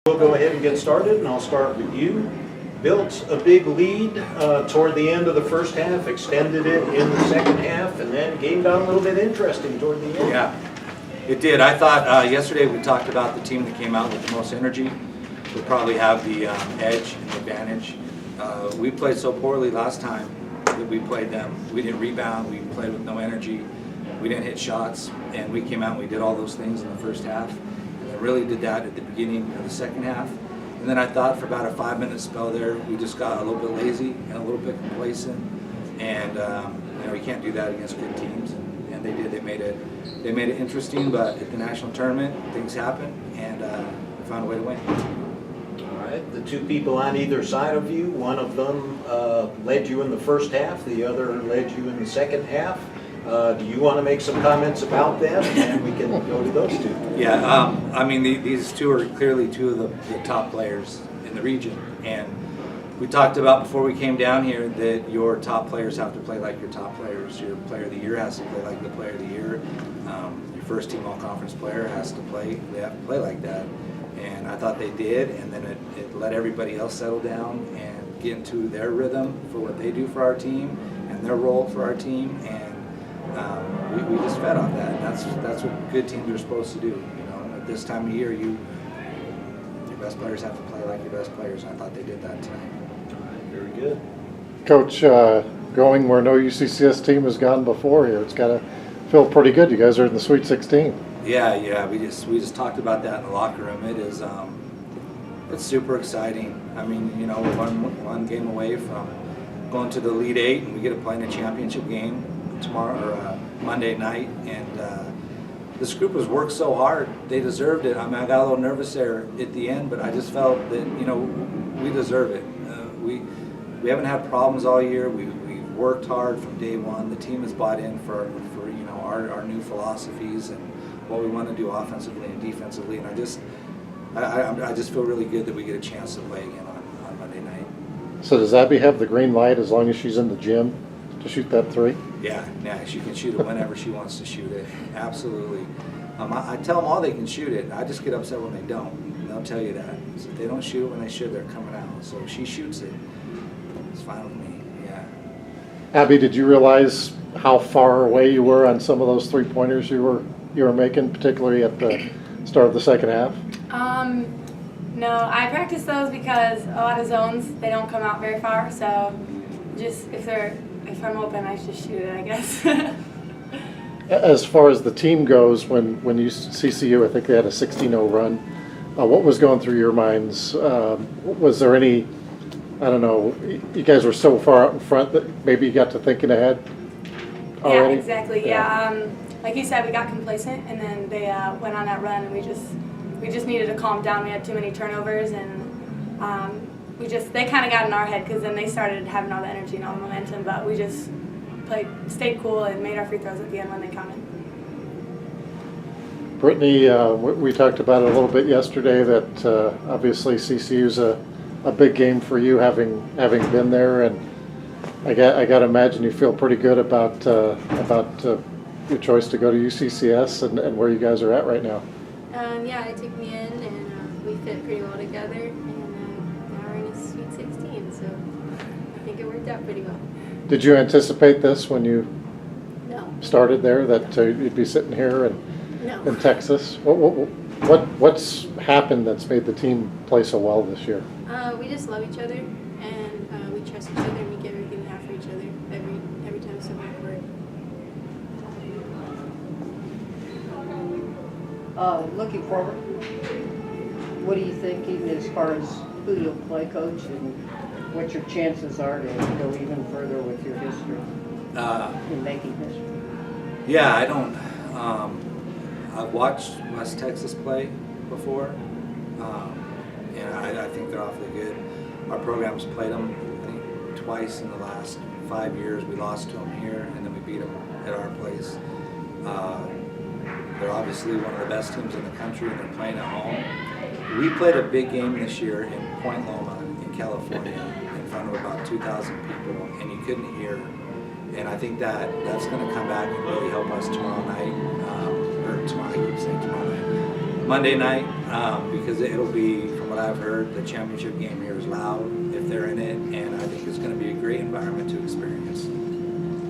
We'll go ahead and get started, and I'll start with you. Built a big lead toward the end of the first half, extended it in the second half, and then game got a little bit interesting toward the end. Yeah, it did. I thought yesterday we talked about the team that came out with the most energy would probably have the edge and advantage. We played so poorly last time that we played them. We didn't rebound, we played with no energy, we didn't hit shots, and we came out and we did all those things in the first half. And I really did that at the beginning of the second half. And then I thought for about a 5-minute spell there, we just got a little bit lazy and a little bit complacent. And you can't do that against good teams. And they did. They made it interesting. But at the national tournament, things happen, and we found a way to win. All right. The two people on either side of you, one of them led you in the first half, the other led you in the second half. Do you want to make some comments about them, and we can go to those two? Yeah, these two are clearly two of the top players in the region, and we talked about before we came down here that your top players have to play like your top players. Your player of the year has to play like the player of the year. Your first team all-conference player has to play. They have to play like that, and I thought they did, and then it let everybody else settle down and get into their rhythm for what they do for our team and their role for our team, and we just fed off that. And that's what good teams are supposed to do. At this time of year, your best players have to play like your best players. And I thought they did that tonight. All right, very good. Coach, going where no UCCS team has gone before here, it's got to feel pretty good. You guys are in the Sweet 16. Yeah. We just talked about that in the locker room. It is it's super exciting. We're one game away from going to the Elite Eight, and we get to play in a championship game tomorrow or Monday night, and this group has worked so hard. They deserved it. I got a little nervous there at the end, but I just felt that we deserve it. We haven't had problems all year. We've worked hard from day one. The team has bought in for our new philosophies and what we want to do offensively and defensively, and I just feel really good that we get a chance to play again on Monday night. So does Abby have the green light as long as she's in the gym to shoot that three? Yeah, she can shoot it whenever she wants to shoot it. Absolutely. I tell them all they can shoot it. I just get upset when they don't. And they'll tell you that. So if they don't shoot it when they should, they're coming out. So if she shoots it, it's fine with me. Yeah. Abby, did you realize how far away you were on some of those three-pointers you were making, particularly at the start of the second half? No, I practice those because a lot of zones, they don't come out very far. So just if I'm open, I should shoot it, I guess. As far as the team goes, when you CCU, I think they had a 16-0 run. What was going through your minds? Was there any, I don't know, you guys were so far out in front that maybe you got to thinking ahead already? Yeah, exactly. Yeah. Like you said, we got complacent, and then they went on that run, and we just needed to calm down. We had too many turnovers, and they kind of got in our head because then they started having all the energy and all the momentum, but we just stayed cool and made our free throws at the end when they counted. Brittany, we talked about it a little bit yesterday that obviously CCU's a big game for you having been there, and I got to imagine you feel pretty good about your choice to go to UCCS and where you guys are at right now. Yeah, it took me in, and we fit pretty well together, and now we're in a Sweet 16, so I think it worked out pretty well. Did you anticipate this when you No. started there, that you'd be sitting here No. in Texas? What's happened that's made the team play so well this year? We just love each other, and we trust each other, and we give everything we have for each other every time someone works. Looking forward, what are you thinking as far as who you'll play, Coach, and what your chances are to go even further with your history in making history? Yeah, I don't. I've watched West Texas play before, and I think they're awfully good. Our program's played them, I think, twice in the last 5 years. We lost to them here, and then we beat them at our place. They're obviously one of the best teams in the country, and they're playing at home. We played a big game this year in Point Loma in California in front of about 2,000 people, and you couldn't hear. And I think that's going to come back and really help us tomorrow night, or tomorrow, I keep saying tomorrow night, Monday night, because it'll be, from what I've heard, the championship game here is loud if they're in it, and I think